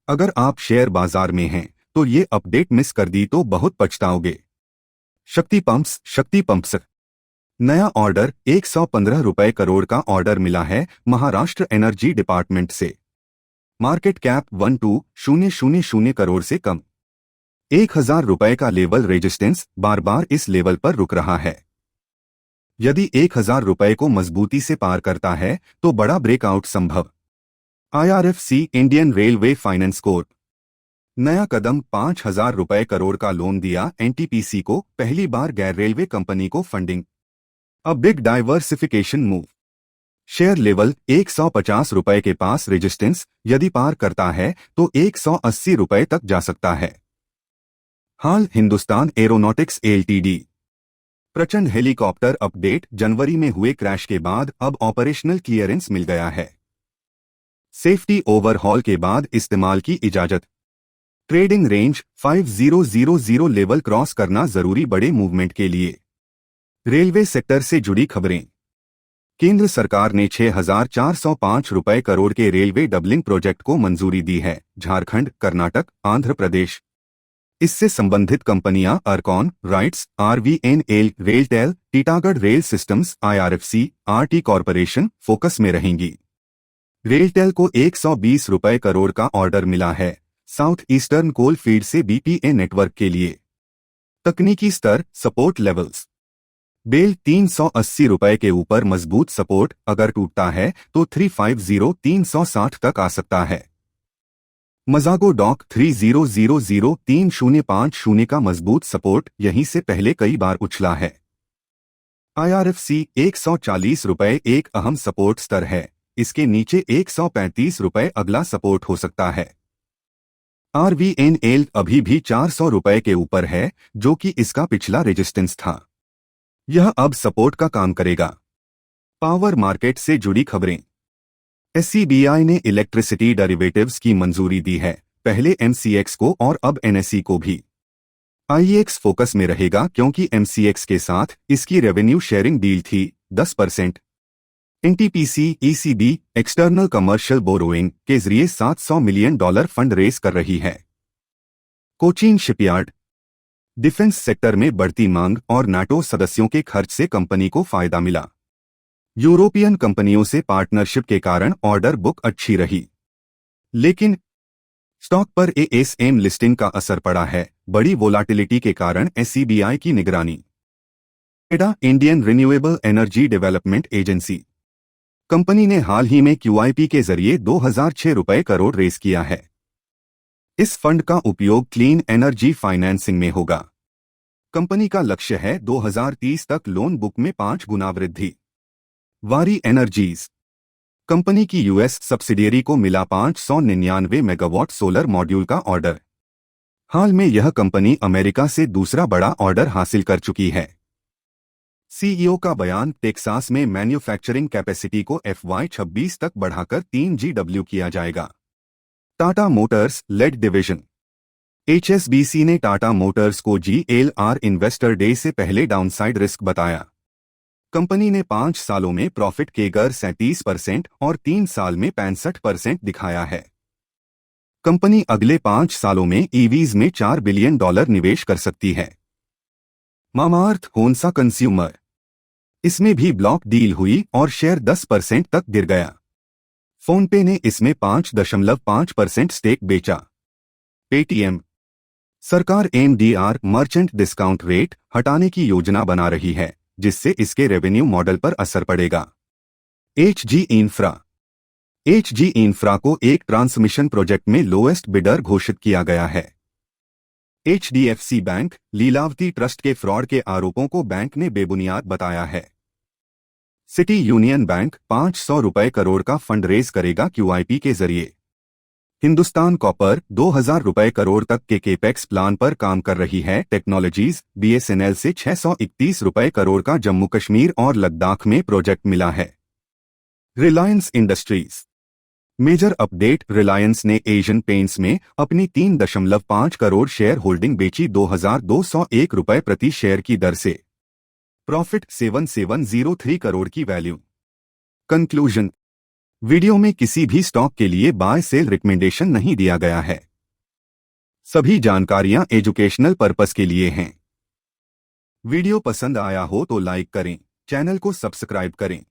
अगर आप शेयर बाजार में हैं तो ये अपडेट मिस कर दी तो बहुत पछताओगे। शक्ति पंप्स नया ऑर्डर 115 रुपए करोड़ का ऑर्डर मिला है महाराष्ट्र एनर्जी डिपार्टमेंट से। मार्केट कैप 12,000 करोड़ से कम। 1000 रुपए का लेवल रेजिस्टेंस बार बार इस लेवल पर रुक रहा है। यदि 1000 रुपए को मजबूती से पार करता है तो बड़ा ब्रेकआउट संभव। IRFC Indian railway finance Corp नया कदम 5000 रुपए करोड़ का लोन दिया NTPC को, पहली बार गैर रेलवे कंपनी को funding. A big diversification move. Share level 150 रुपए के पास रेजिस्टेंस, यदि पार करता है तो 180 रुपए तक जा सकता है। हाल हिंदुस्तान एरोनॉटिक्स LTD प्रचंड हेलीकॉप्टर अपडेट। जनवरी में हुए क्रैश के बाद अब ऑपरेशनल क्लियरेंस मिल गया है। सेफ्टी ओवरहॉल के बाद इस्तेमाल की इजाजत। ट्रेडिंग रेंज 5000 लेवल क्रॉस करना जरूरी बड़े मूवमेंट के लिए। रेलवे सेक्टर से जुड़ी खबरें। केंद्र सरकार ने 6405 रुपए करोड़ के रेलवे डबलिंग प्रोजेक्ट को मंजूरी दी है। झारखंड, कर्नाटक, आंध्र प्रदेश। इससे संबंधित कंपनियां IRCON, RITES, RVNL, RailTel, Titagarh rail systems, IRFC, RT corporation focus में रहेंगी। रेलटेल को 120 रुपए करोड़ का ऑर्डर मिला है साउथ ईस्टर्न कोल फील्ड से BPA नेटवर्क के लिए। तकनीकी स्तर, सपोर्ट लेवल्स। बेल 380 रुपए के ऊपर मजबूत सपोर्ट, अगर टूटता है तो 350-360 तक आ सकता है। मजागो डॉक 3000-3050 का मजबूत सपोर्ट, यहीं से पहले कई बार उछला है। IRFC 140 रुपए एक अहम सपोर्ट स्तर है, इसके नीचे 135 रुपए अगला सपोर्ट हो सकता है। RVNL अभी भी 400 रुपए के ऊपर है, जो कि इसका पिछला रेजिस्टेंस था। यह अब सपोर्ट का काम करेगा। पावर मार्केट से जुड़ी खबरें। SCBI ने इलेक्ट्रिसिटी डेरिवेटिव्स की मंजूरी दी है, पहले MCX को और अब NSE को भी। IEX फोकस में रहेगा क्योंकि MCX के साथ इसकी रेवेन्यू शेयरिंग डील थी 10%। NTPC ECB external commercial borrowing के जरिए $700 मिलियन फंड रेज कर रही है। कोचीन शिपयार्ड। डिफेंस सेक्टर में बढ़ती मांग और नाटो सदस्यों के खर्च से कंपनी को फायदा मिला। यूरोपियन कंपनियों से पार्टनरशिप के कारण ऑर्डर बुक अच्छी रही, लेकिन स्टॉक पर ASM लिस्टिंग का असर पड़ा है। बड़ी वोलाटिलिटी के कारण SCBI की निगरानी। एडा Indian renewable energy development agency company ने हाल ही में QIP के जरिए 2006 रुपए करोड़ रेज किया है। इस फंड का उपयोग क्लीन एनर्जी फाइनेंसिंग में होगा। कंपनी का लक्ष्य है 2030 तक लोन बुक में 5 गुना वृद्धि। वारी एनर्जीज कंपनी की US सब्सिडियरी को मिला 599 मेगावाट सोलर मॉड्यूल का ऑर्डर। हाल में यह कंपनी अमेरिका से दूसरा बड़ा ऑर्डर हासिल कर चुकी है। CEO का बयान। टेक्सास में मैन्युफैक्चरिंग कैपेसिटी को FY26 तक बढ़ाकर 3 GW किया जाएगा। Tata Motors led division. HSBC ने टाटा मोटर्स को GLR इन्वेस्टर डे से पहले डाउनसाइड रिस्क बताया। कंपनी ने 5 सालों में प्रॉफिट केगर 37% और 3 साल में 65% दिखाया है। कंपनी अगले 5 सालों में EVs में $4 बिलियन निवेश कर सकती है। Mamaearth Honasa consumer. इसमें भी ब्लॉक डील हुई और शेयर 10% तक गिर गया। फोनपे ने इसमें 5.5% स्टेक बेचा। पेटीएम। सरकार MDR मर्चेंट डिस्काउंट रेट हटाने की योजना बना रही है, जिससे इसके रेवेन्यू मॉडल पर असर पड़ेगा। HG इंफ्रा को एक ट्रांसमिशन प्रोजेक्ट में लोएस्ट बिडर घोषित किया गया है। HDFC bank. लीलावती ट्रस्ट के फ्रॉड के आरोपों को बैंक ने बेबुनियाद बताया है। सिटी यूनियन बैंक 500 रुपए करोड़ का फंड रेज करेगा QIP के जरिए। हिंदुस्तान कॉपर 2000 रुपए करोड़ तक के केपेक्स प्लान पर काम कर रही है। टेक्नोलॉजीज। BSNL से 631 रुपए करोड़ का जम्मू कश्मीर और लद्दाख में प्रोजेक्ट मिला है। Reliance Industries. Major update. Reliance ने एशियन पेंट्स में अपनी 3.5 करोड़ शेयर होल्डिंग बेची 2201 रुपए प्रति शेयर की दर से। प्रॉफिट 7703 करोड़ की वैल्यू। कंक्लूजन। वीडियो में किसी भी स्टॉक के लिए बाय सेल रिकमेंडेशन नहीं दिया गया है। सभी जानकारियां एजुकेशनल पर्पस के लिए हैं। वीडियो पसंद आया हो तो लाइक करें, चैनल को सब्सक्राइब करें।